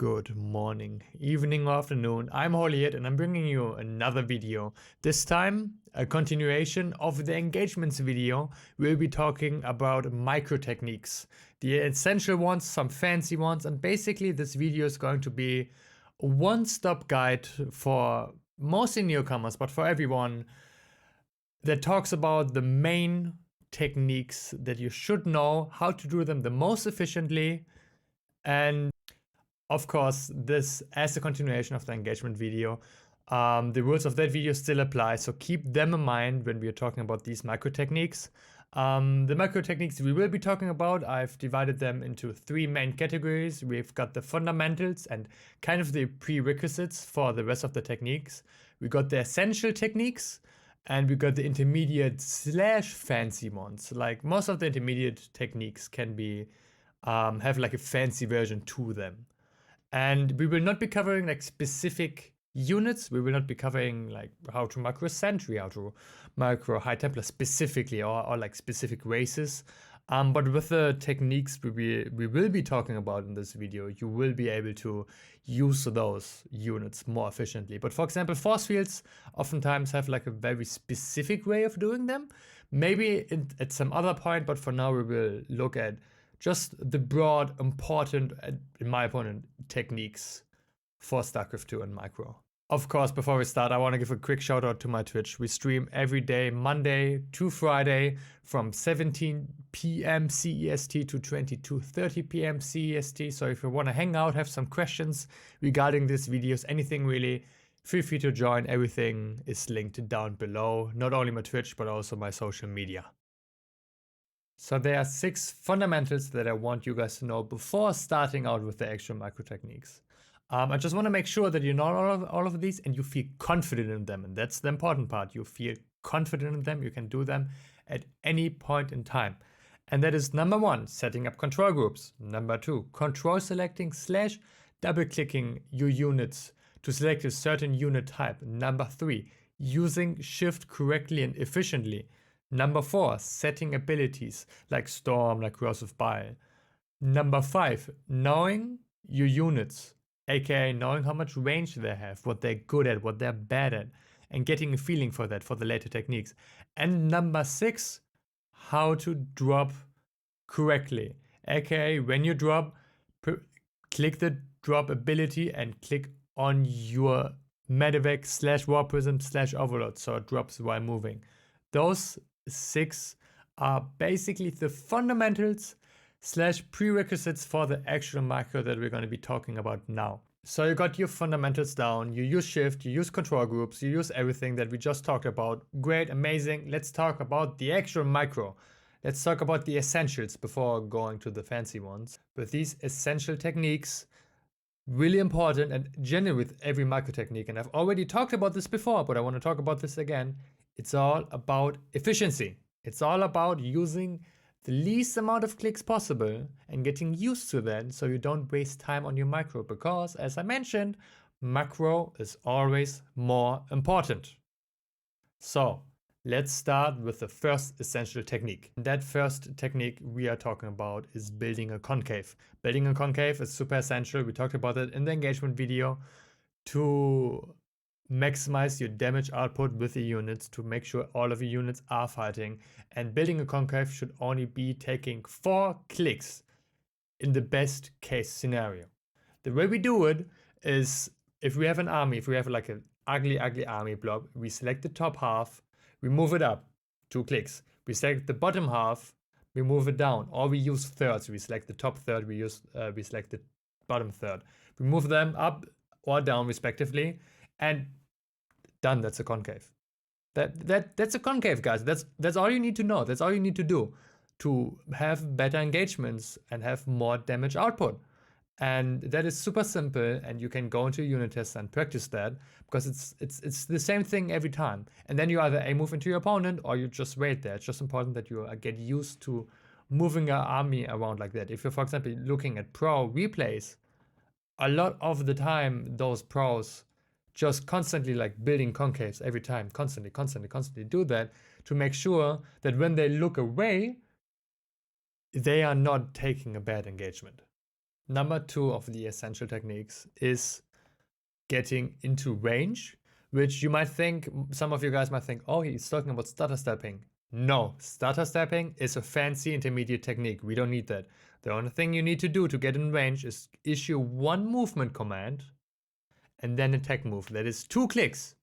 Good morning, evening, or afternoon. I'm HolyHit and I'm bringing you another video. This time, a continuation of the engagements video. We'll be talking about micro techniques, the essential ones, some fancy ones, and basically this video is going to be a one-stop guide for mostly newcomers, but for everyone, that talks about the main techniques that you should know, how to do them the most efficiently, and of course, this as a continuation of the engagement video. The rules of that video still apply, so keep them in mind when we are talking about these micro techniques. The micro techniques we will be talking about, I've divided them into three main categories. We've got the fundamentals and kind of the prerequisites for the rest of the techniques. We got the essential techniques, and we got the intermediate / fancy ones. Like most of the intermediate techniques can be have like a fancy version to them. And we will not be covering like specific units. We will not be covering like how to macro sentry, how to macro high templar specifically, or like specific races. But with the techniques we will be talking about in this video, you will be able to use those units more efficiently. But for example, force fields oftentimes have like a very specific way of doing them. Maybe at some other point, but for now we will look at just the broad, important, in my opinion, techniques for Starcraft 2 and micro. Of course, before we start, I want to give a quick shout out to my Twitch. We stream every day, Monday to Friday, from 17 p.m. CEST to 22:30 p.m. CEST. So if you want to hang out, have some questions regarding these videos, anything really, feel free to join. Everything is linked down below. Not only my Twitch, but also my social media. So there are 6 fundamentals that I want you guys to know before starting out with the actual micro techniques. I just want to make sure that you know all of these and you feel confident in them. And that's the important part. You feel confident in them. You can do them at any point in time. And that is number 1, setting up control groups. Number 2, control selecting / double clicking your units to select a certain unit type. Number 3, using shift correctly and efficiently. Number 4, setting abilities like Storm, like Corrosive Bile. Number 5, knowing your units, aka knowing how much range they have, what they're good at, what they're bad at, and getting a feeling for that for the later techniques. And number 6, how to drop correctly, aka when you drop, click the drop ability and click on your medevac / war prism / overload, so it drops while moving. Those 6 are basically the fundamentals / prerequisites for the actual micro that we're going to be talking about now. So you got your fundamentals down, you use shift, you use control groups, you use everything that we just talked about. Great, amazing. Let's talk about the actual micro. Let's talk about the essentials before going to the fancy ones. With these essential techniques, really important, and generally with every micro technique, and I've already talked about this before, but I want to talk about this again. It's all about efficiency. It's all about using the least amount of clicks possible and getting used to that so you don't waste time on your micro, because as I mentioned, macro is always more important. So let's start with the first essential technique. That first technique we are talking about is building a concave. Building a concave is super essential. We talked about it in the engagement video to maximize your damage output with the units, to make sure all of your units are fighting. And building a concave should only be taking 4 clicks in the best case scenario. The way we do it is, if we have an army, if we have like an ugly army blob, we select the top half, we move it up 2 clicks. We select the bottom half, we move it down, or we use thirds. We select the top third, we select the bottom third. We move them up or down respectively, and done. That's a concave. That's a concave, guys. That's all you need to know. That's all you need to do to have better engagements and have more damage output. And that is super simple, and you can go into unit test and practice that, because it's the same thing every time. And then you either A, move into your opponent, or you just wait there. It's just important that you get used to moving your army around like that. If you're, for example, looking at pro replays, a lot of the time those pros just constantly like building concaves every time, constantly do that to make sure that when they look away, they are not taking a bad engagement. number 2 of the essential techniques is getting into range, which you might think, some of you guys might think, oh, he's talking about stutter stepping. No, stutter stepping is a fancy intermediate technique. We don't need that. The only thing you need to do to get in range is issue one movement command and then attack move. That is 2 clicks,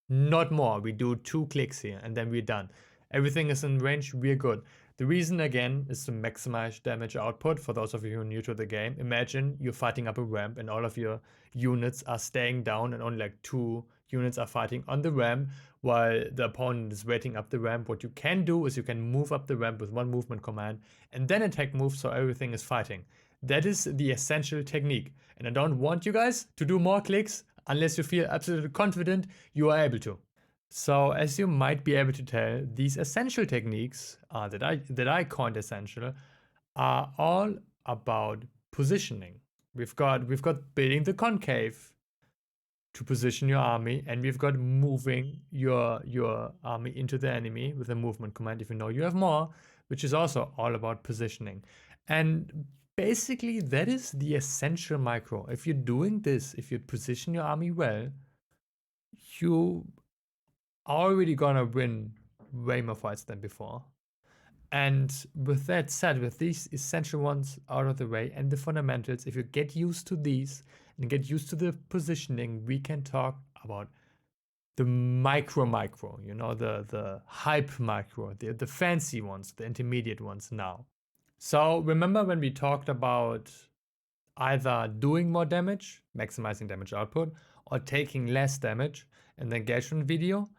not more. We do 2 clicks here and then we're done. Everything is in range, we're good. The reason again is to maximize damage output. For those of you who are new to the game, imagine you're fighting up a ramp and all of your units are staying down and only like 2 units are fighting on the ramp while the opponent is waiting up the ramp. What you can do is you can move up the ramp with one movement command and then attack move so everything is fighting. That is the essential technique. And I don't want you guys to do more clicks unless you feel absolutely confident you are able to. So as you might be able to tell, these essential techniques that I coined essential are all about positioning. We've got building the concave to position your army, and we've got moving your army into the enemy with a movement command if you know you have more, which is also all about positioning. And basically that is the essential micro. If you're doing this, if you position your army well, you already gonna win way more fights than before. And with that said, with these essential ones out of the way and the fundamentals, if you get used to these and get used to the positioning, we can talk about the micro, you know, the hype micro, the fancy ones, the intermediate ones now. So remember when we talked about either doing more damage, maximizing damage output, or taking less damage in the engagement video?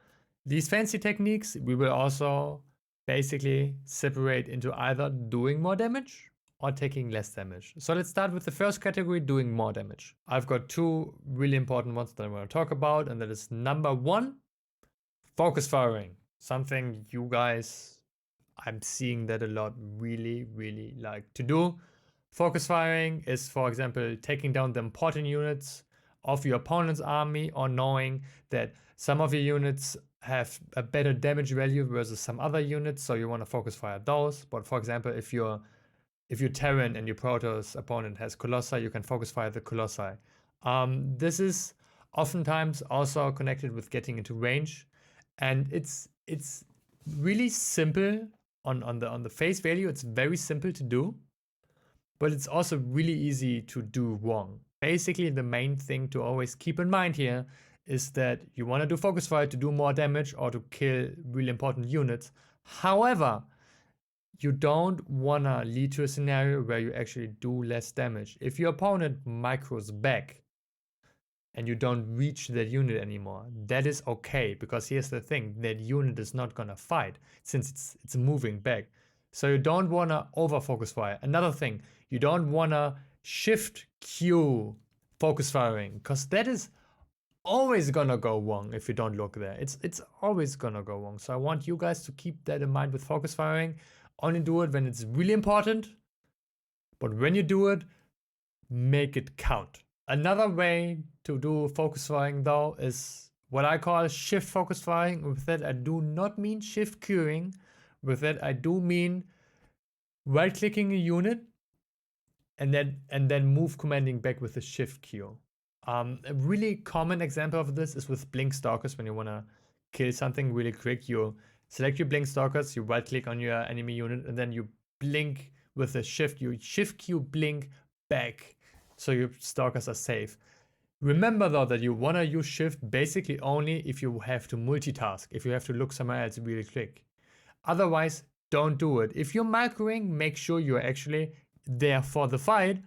These fancy techniques we will also basically separate into either doing more damage or taking less damage. So let's start with the first category, doing more damage. I've got 2 really important ones that I want to talk about, and that is number 1, focus firing. Something you guys, I'm seeing that a lot, really like to do. Focus firing is, for example, taking down the important units of your opponent's army, or knowing that some of your units have a better damage value versus some other units, so you want to focus fire those. But for example, if you're Terran and your Protoss opponent has Colossi, you can focus fire the Colossi. This is oftentimes also connected with getting into range, and it's really simple on the face value. It's very simple to do, but it's also really easy to do wrong. Basically, the main thing to always keep in mind here is that you want to do focus fire to do more damage or to kill really important units. However, you don't want to lead to a scenario where you actually do less damage. If your opponent micros back and you don't reach that unit anymore, that is okay, because here's the thing, that unit is not gonna fight since it's moving back. So you don't want to over focus fire. Another thing, you don't want to shift Q focus firing, because that is always gonna go wrong if you don't look there. It's always gonna go wrong. So I want you guys to keep that in mind with focus firing. Only do it when it's really important, but when you do it, make it count. Another way to do focus firing though is what I call shift focus firing. With that I do not mean shift queuing. With that I do mean right clicking a unit and then move commanding back with a shift queue. A really common example of this is with blink stalkers. When you want to kill something really quick, you select your blink stalkers, you right click on your enemy unit, and then you blink with a shift. You shift queue blink back so your stalkers are safe. Remember though that you want to use shift basically only if you have to multitask, if you have to look somewhere else really quick. Otherwise, don't do it. If you're microing, make sure you're actually there for the fight.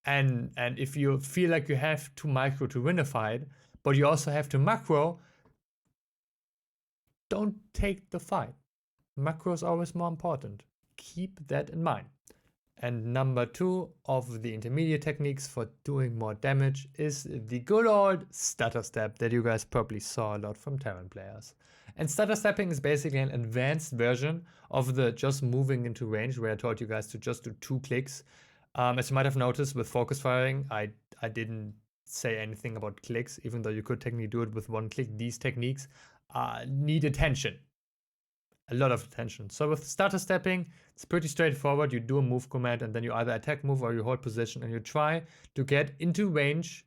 And if you feel like you have to micro to win a fight, but you also have to macro, don't take the fight. Macro is always more important. Keep that in mind. And number 2 of the intermediate techniques for doing more damage is the good old stutter step that you guys probably saw a lot from Terran players. And stutter stepping is basically an advanced version of the just moving into range, where I told you guys to just do 2 clicks. As you might have noticed with focus firing, I didn't say anything about clicks, even though you could technically do it with 1 click. These techniques need attention. a lot of attention. So with stutter stepping, it's pretty straightforward. You do a move command and then you either attack move or you hold position and you try to get into range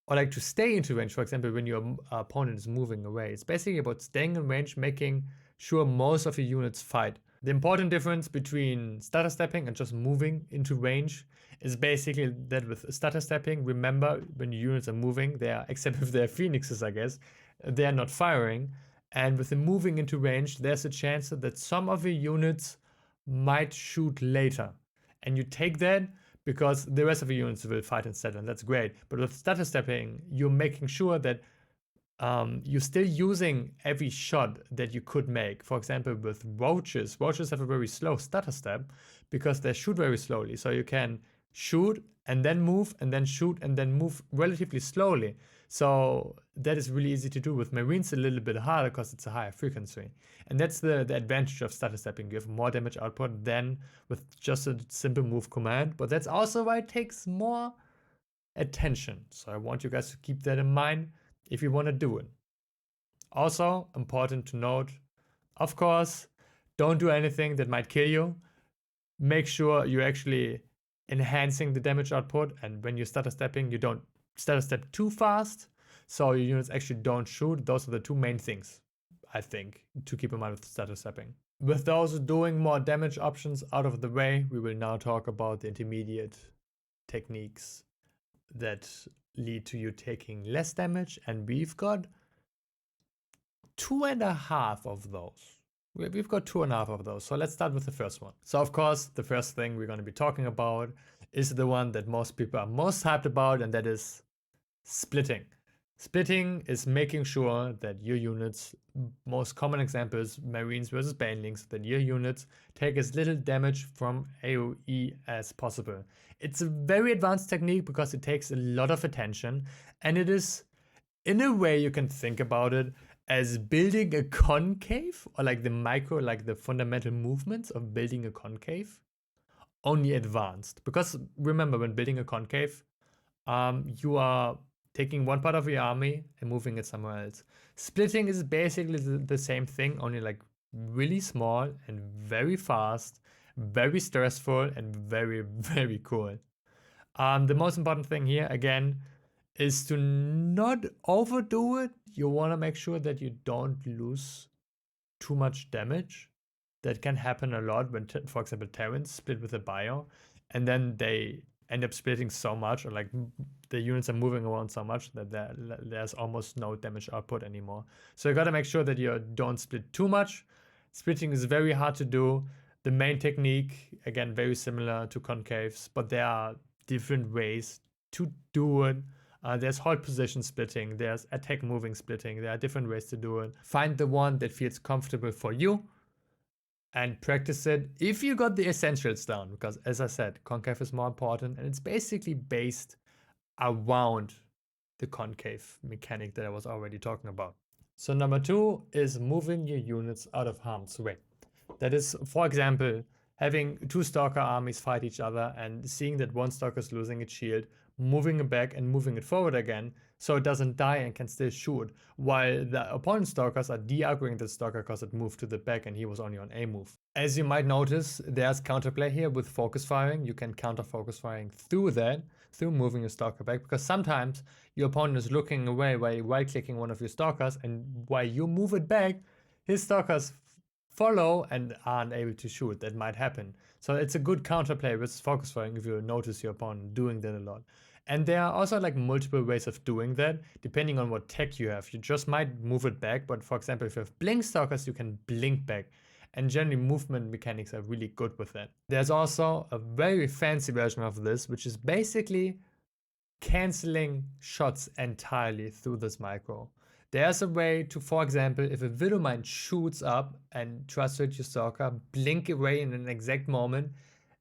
or like to stay into range. For example, when your opponent is moving away, it's basically about staying in range, making sure most of your units fight. The important difference between stutter stepping and just moving into range is basically that with stutter stepping, remember when your units are moving, they are, except if they're phoenixes, I guess, they are not firing. And with the moving into range, there's a chance that some of your units might shoot later. And you take that because the rest of your units will fight instead, and that's great. But with stutter stepping, you're making sure that you're still using every shot that you could make. For example, with roaches have a very slow stutter step because they shoot very slowly. So you can shoot and then move and then shoot and then move relatively slowly. So that is really easy to do. With marines, a little bit harder because it's a higher frequency. And that's the advantage of stutter stepping. You have more damage output than with just a simple move command. But that's also why it takes more attention. So I want you guys to keep that in mind if you want to do it. Also, important to note, of course, don't do anything that might kill you. Make sure you're actually enhancing the damage output, and when you're stutter stepping, you don't stutter step too fast, so your units actually don't shoot. Those are the two main things, I think, to keep in mind with stutter stepping. With those doing more damage options out of the way, we will now talk about the intermediate techniques that lead to you taking less damage, and we've got 2.5 of those. We've got 2.5 of those. So let's start with the first one. So of course, the first thing we're going to be talking about is the one that most people are most hyped about, and that is splitting. Splitting is making sure that your units, most common examples, Marines versus Banelings, that your units take as little damage from AoE as possible. It's a very advanced technique because it takes a lot of attention, and it is, in a way, you can think about it as building a concave, or like the fundamental movements of building a concave, only advanced. Because remember, when building a concave, you are taking one part of your army and moving it somewhere else. Splitting is basically the same thing, only like really small and very fast, very stressful, and very, very cool. The most important thing here, again, is to not overdo it. You want to make sure that you don't lose too much damage. That can happen a lot when, for example, Terrans split with a bio, and then they end up splitting so much, or like the units are moving around so much that there's almost no damage output anymore. So you got to make sure that you don't split too much. Splitting is very hard to do. The main technique, again, very similar to concaves, but there are different ways to do it. There's hold position splitting, there's attack moving splitting, there are different ways to do it. Find the one that feels comfortable for you and practice it if you got the essentials down, because as I said, concave is more important, and it's basically based around the concave mechanic that I was already talking about. So number 2 is moving your units out of harm's way. That is, for example, having 2 Stalker armies fight each other and seeing that one Stalker is losing its shield, moving it back and moving it forward again so it doesn't die and can still shoot, while the opponent's Stalkers are de-aggroing the Stalker because it moved to the back and he was only on a move. As you might notice, there's counterplay here with focus firing. You can counter focus firing through that, through moving your Stalker back, because sometimes your opponent is looking away while you're right-clicking one of your Stalkers, and while you move it back, his Stalkers follow and aren't able to shoot. That might happen. So it's a good counterplay with focus firing if you notice your opponent doing that a lot. And there are also like multiple ways of doing that, depending on what tech you have. You just might move it back, but for example, if you have blink Stalkers, you can blink back. And generally movement mechanics are really good with that. There's also a very fancy version of this, which is basically canceling shots entirely through this micro. There's a way to, for example, if a Widowmine shoots up and tries to hit your Stalker, blink away in an exact moment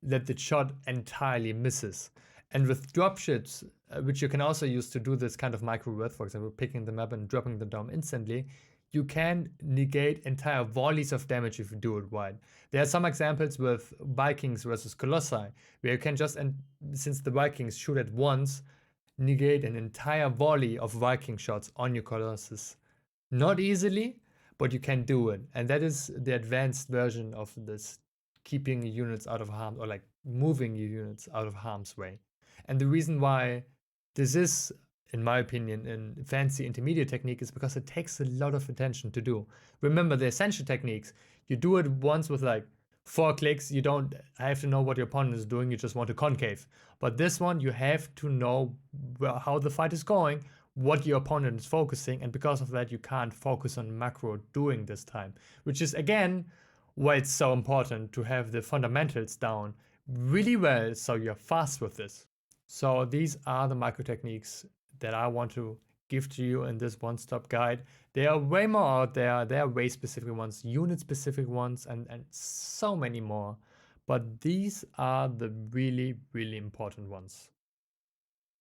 that the shot entirely misses. And with dropships, which you can also use to do this kind of micro with, for example, picking them up and dropping them down instantly, you can negate entire volleys of damage if you do it wide. There are some examples with Vikings versus Colossi, where you can just, and since the Vikings shoot at once, negate an entire volley of Viking shots on your Colossus. Not easily, but you can do it. And that is the advanced version of this keeping units out of harm, or like moving your units out of harm's way. And the reason why this is, in my opinion, a fancy intermediate technique is because it takes a lot of attention to do. Remember, the essential techniques, you do it once with like 4 clicks, you don't have to know what your opponent is doing, you just want to concave. But this one, you have to know how the fight is going, what your opponent is focusing, and because of that, you can't focus on macro during this time, which is again why it's so important to have the fundamentals down really well so you're fast with this. So these are the micro techniques that I want to give to you in this one-stop guide. There are way more out there. There are way specific ones, unit specific ones, and so many more. But these are the really, really important ones.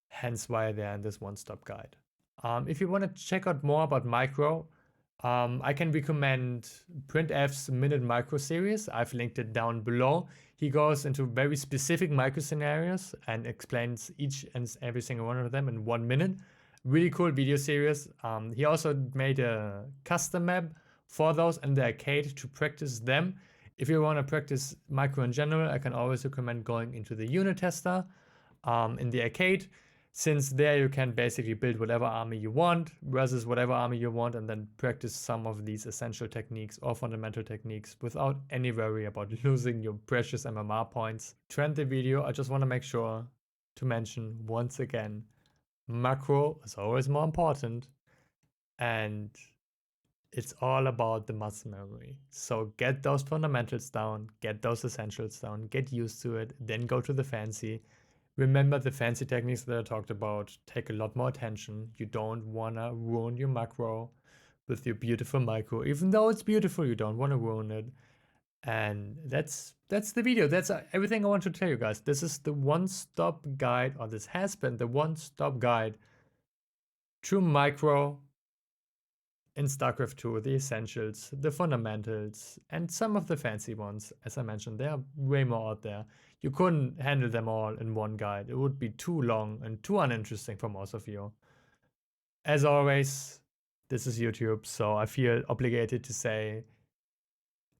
Hence why they're in this one-stop guide. If you want to check out more about micro, I can recommend Printf's Minute Micro series. I've linked it down below. He goes into very specific micro scenarios and explains each and every single one of them in 1 minute. Really cool video series. He also made a custom map for those in the arcade to practice them. If you want to practice micro in general, I can always recommend going into the unit tester in the arcade, since there you can basically build whatever army you want versus whatever army you want, and then practice some of these essential techniques or fundamental techniques without any worry about losing your precious MMR points. To end the video, I just want to make sure to mention once again, macro is always more important, and it's all about the muscle memory. So get those fundamentals down, get those essentials down, get used to it, then go to the fancy. Remember, the fancy techniques that I talked about take a lot more attention. You don't want to ruin your macro with your beautiful micro. Even though it's beautiful, you don't want to ruin it. And that's the video. That's everything I want to tell you guys. This is the one-stop guide, or this has been the one-stop guide to micro in Starcraft 2, the essentials, the fundamentals, and some of the fancy ones. As I mentioned, there are way more out there. You couldn't handle them all in one guide. It would be too long and too uninteresting for most of you. As always, this is YouTube, so I feel obligated to say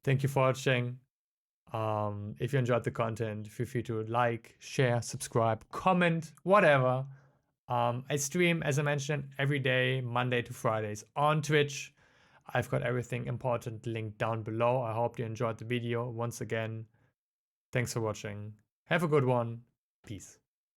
thank you for watching. If you enjoyed the content, feel free to like, share, subscribe, comment, whatever. I stream, as I mentioned, every day, Monday to Fridays on Twitch. I've got everything important linked down below. I hope you enjoyed the video. Once again, thanks for watching. Have a good one. Peace.